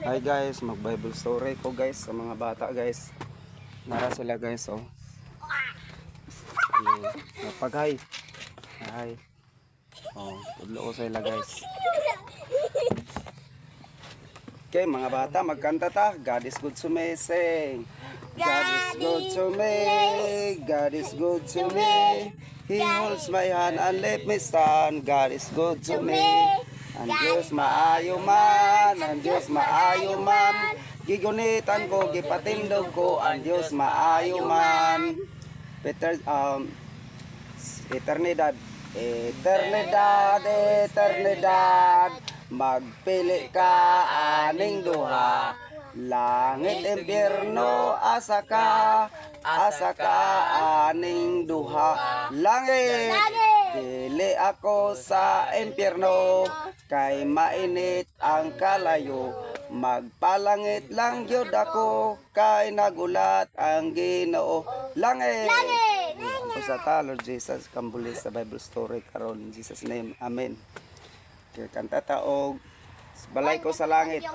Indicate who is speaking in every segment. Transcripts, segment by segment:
Speaker 1: Hi guys, mag-Bible story ko guys sa mga bata guys. Nara sila guys oh. Napag-hi. Hi. Oh, tudlo ko sila guys. Okay, mga bata, magkanta ta. God is good to me, sing. God is good to me. God is good to me. He holds my hand and let me stand. God is good to me. Ang Diyos maayo man, ang Diyos maayo man. Gigunitan ko, gipatindog ko, ang Diyos maayo man. Eternidad, eternidad, eternidad. Magpili ka aning duha. Langit impyerno, asa ka aning duha. Langit, pili ako sa impyerno, kay mainit ang kalayo. Magpalangit lang gyud ako, kay nagulat ang Ginoo. Langit, ako sa Lord Jesus, kambulis sa Bible story karon. In Jesus name, amen. Okay, kanta taog balay ko sa langit.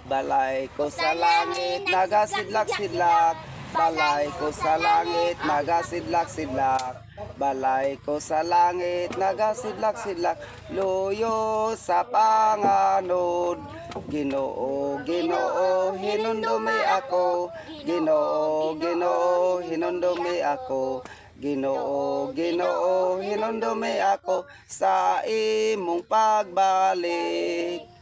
Speaker 1: Balay ko sa langit, nagasidlak-sidlak. Balay ko sa langit, nagasidlak-sidlak. Balay ko sa langit, nagasidlak-sidlak. Luyo sa panganod. Ginoo, Ginoo, hinundomi ako. Ginoo, Ginoo, hinundomi ako. Ginoo, Ginoo, hinundomi ako sa imong pagbalik.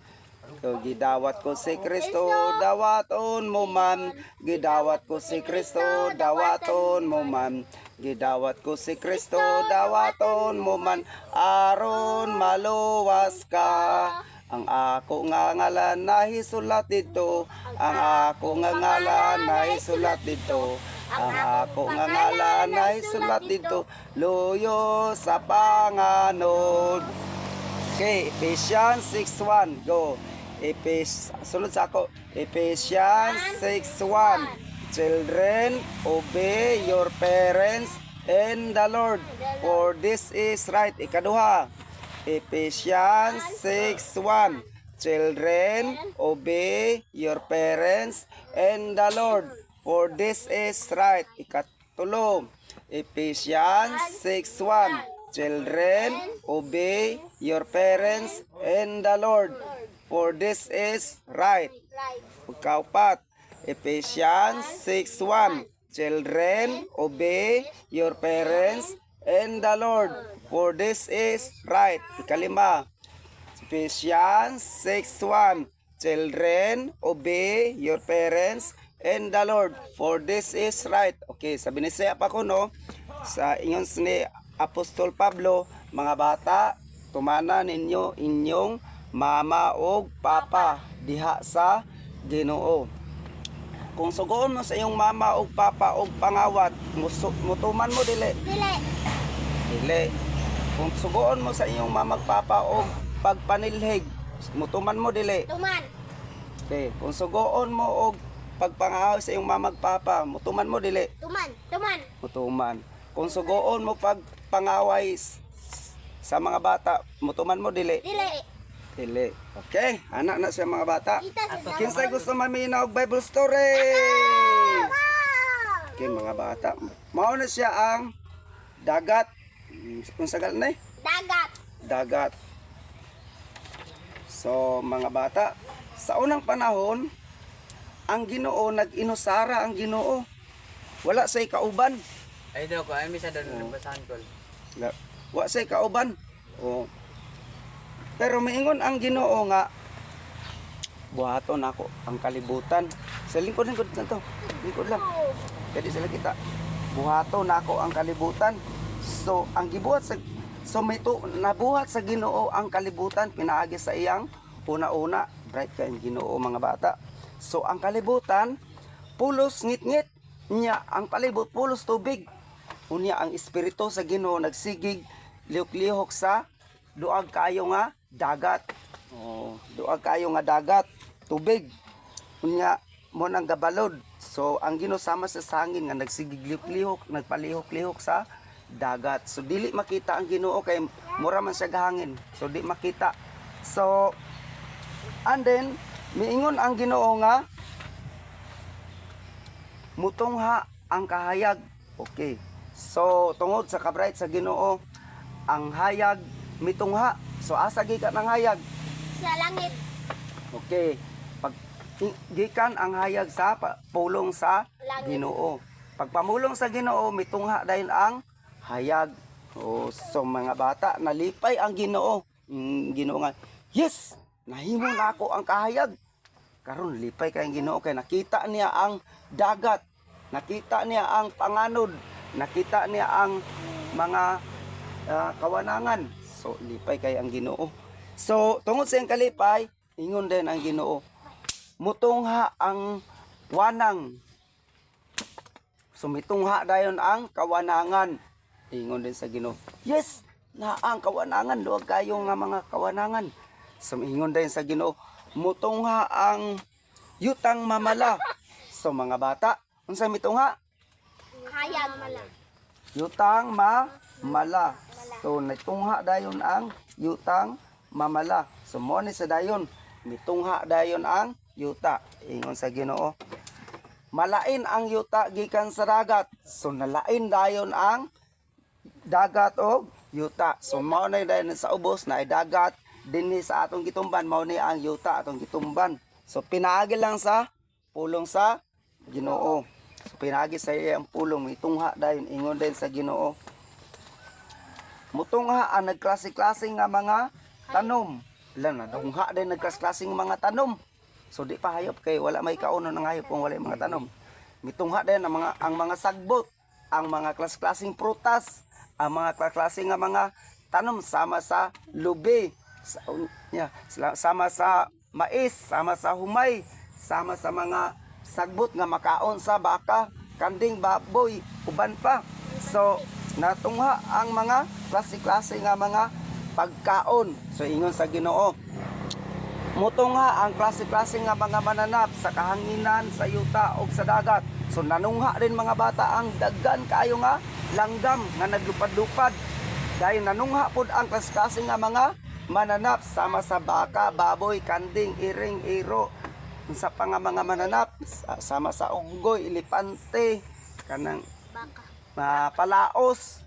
Speaker 1: So, gidawat ko si Kristo, dawaton mo man. Gidawat ko si Kristo, dawaton mo man. Gidawat ko si Kristo, dawaton mo man. Aron maluwas ka. Ang ako nga ngalan na hisulat dito. Ang ako nga ngalan na hisulat dito. Ang ako nga ngalan na hisulat dito. Luyo sa panganod. Okay, Ephesians 6:1. Go. Sunod sa ako. Ephesians 6:1. Children, obey your parents in the Lord, for this is right. Ikaduha. Ephesians 6:1. Children, obey your parents in the Lord, for this is right. Ikatulo. Ephesians 6:1. Children, obey your parents in the Lord, for this is right. Ikaupat. Ephesians 6:1. Children, obey your parents in the Lord, for this is right. Ikalima. Ephesians 6:1. Children, obey your parents in the Lord, for this is right. Okay, sabi ni Saya pa ko no, sa ingon ni Apostol Pablo, mga bata, tumana ninyo inyong mama o papa diha sa Ginoo. Kung sugoon mo sa iyong mama o papa o pangawat, mutuman mo dili. Dili. Kung sugoon mo sa iyong mama o papa o pagpanilhig, mutuman mo dili. Tuman. Okay, kung sugoon mo o pagpangahaw sa iyong mama o papa, mutuman mo dili. Tuman. Mutuman. Kung sugoon mo pagpangaway sa mga bata, mutuman mo dili. Dili. Okay, anak na siya mga bata. Kinsay gusto maminaw Bible story? Okay mga bata, mao na siya ang dagat. Kung sagal na dagat. So mga bata, sa unang panahon, ang Ginoo nag-inusara ang Ginoo. Wala say kauban.
Speaker 2: Ay daw ko, ay misa doon basahan ko.
Speaker 1: Wala say kauban. Oh. Pero maingon ang Ginoo nga, buhaton ako ang kalibutan. Sa lingkod na to. Lingkod lang. Pwede sila kita. Buhaton ako ang kalibutan. So, ang gibuhat sa nabuhat sa Ginoo ang kalibutan, pinaagi sa iyang una-una. Bright kayong Ginoo mga bata. So, ang kalibutan, pulos ngit-ngit. Nya, ang palibot, pulos tubig. Unya, ang espiritu sa Ginoo nagsigig, lihok-lihok sa duag kayo nga dagat. Oh, duag kayo nga dagat, tubig. Unya mo nang gabalod. So ang Ginoo sama sa sangin nga nagsigig-lihok, nagpalihok-lihok sa dagat. So dili makita ang Ginoo kay mura man siya gahangin. So di makita. So, and then, miingon ang Ginoo nga, mutungha ang kahayag. Okay. So, tungod sa kabright sa Ginoo, ang hayag mitungha. So, asa gikan ang hayag?
Speaker 3: Sa langit.
Speaker 1: Okay. Pag gikan ang hayag sa pulong sa
Speaker 3: Langit.
Speaker 1: Ginoo. Pagpamulong sa Ginoo, mitungha dayon ang hayag. O, so mga bata, nalipay ang Ginoo. Ginoo nga, yes, nahimo na ako ang kahayag. Karon lipay kay ang Ginoo kay nakita niya ang dagat, nakita niya ang panganod, nakita niya ang mga kawanangan. So lipay kay ang Ginoo. So tungod sa iyang kalipay, ingon din ang Ginoo, mutungha ang wanang. So mitungha dayon ang kawanangan. Ingon din sa Ginoo, yes, na ang kawanangan, luwag kayo nga mga kawanangan. So ingon din sa Ginoo, mutungha ang yutang mamala. So mga bata, unsa mitungha?
Speaker 3: Hayag.
Speaker 1: Yutang mamala. So nitungha dayon ang yutang mamala. So mo ni sa dayon, mitungha dayon ang yuta. Ingon sa Ginoo, malain ang yuta gikan sa dagat. So nalain dayon ang dagat o yuta. So mao na dayon sa ubos na ay dagat dinhi sa atong gitumban, mao ni ang yuta atong gitumban. So pinaagi lang sa pulong sa Ginoo. So pinaagi sa iyang pulong, mitungha dayon, ingon din sa Ginoo, mutungha ang nagklase-klase nga mga tanom. Lan na dungha din nagklase-klase nga mga tanom. So di pa hayop kay wala may kauno ng hayop kung wala mga tanom. Mitungha din ang mga sagbot, ang mga klas-klaseng prutas, ang mga klas-klase nga mga tanom sama sa lubi, sama sa mais, sama sa humay, sama sa mga sagbot nga makaon sa baka, kanding, baboy, uban pa. So natungha ang mga klase-klase nga mga pagkaon. So ingon sa Ginoo, mutungha ang klase-klase nga mga mananap sa kahanginan, sa yuta o sa dagat. So nanungha din mga bata ang daggan kaayo nga langgam nga naglupad-lupad. Dahil nanungha pod ang klase-klase nga mga mananap sama sa baka, baboy, kanding, iring, iro, sa pa nga mga mananap sama sa unggoy, elepante, kanang palaos,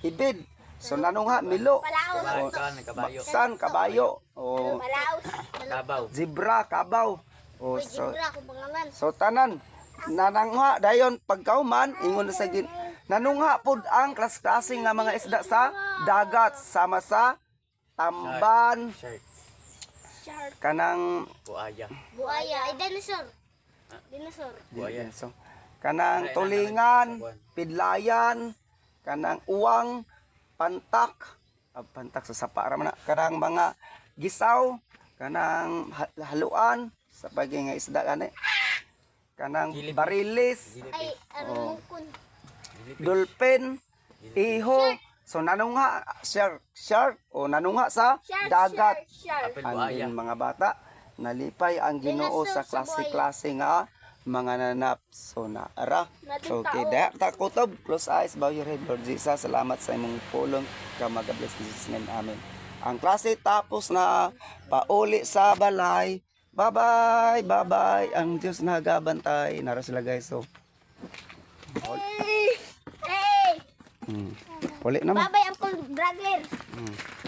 Speaker 1: ibid. So nanungha milo,
Speaker 3: Palaos.
Speaker 2: Kabayo.
Speaker 1: san, kabayo, o
Speaker 3: Palaos.
Speaker 2: Kabaw.
Speaker 1: zebra, kabaw. O
Speaker 3: Uy,
Speaker 1: so,
Speaker 3: zebra, kubangangan.
Speaker 1: so tanan nanungha dayon pagkauman, ingon na sa nanungha pod ang klas-klase nga mga isda sa dagat sama sa tamban,
Speaker 2: Shark.
Speaker 3: Shark.
Speaker 1: kanang
Speaker 2: Buaya.
Speaker 3: Buaya. Ay, dinosaur. Dinosaur.
Speaker 2: Buaya.
Speaker 1: so, kanang tulingan, pidlayan, kanang uwang, pantak, pantak sa sapa ra man na, kanang mga gisaw, kanang haluan sa pagi nga isda kani, kanang barilis,
Speaker 3: Ay, ano mukon.
Speaker 1: dolphin, iho. So nanungha shark o nanungha sa
Speaker 3: Shark,
Speaker 1: dagat.
Speaker 3: shark, shark.
Speaker 2: Apel
Speaker 1: Ang
Speaker 2: buaya.
Speaker 1: mga bata, nalipay ang Ginoo sa klase-klase nga mga nanap. So naara. So okay, dahil takutob, close eyes, bow your head, Lord Jesus. Salamat sa imong pulong. Ka mag-bless in Jesus' name. Amen. Ang klase tapos na, pauli sa balay. Bye-bye, bye-bye. Ang Diyos nagabantay. Nara sila guys. So,
Speaker 3: Hey!
Speaker 1: uli naman.
Speaker 3: Babay, Uncle Brother.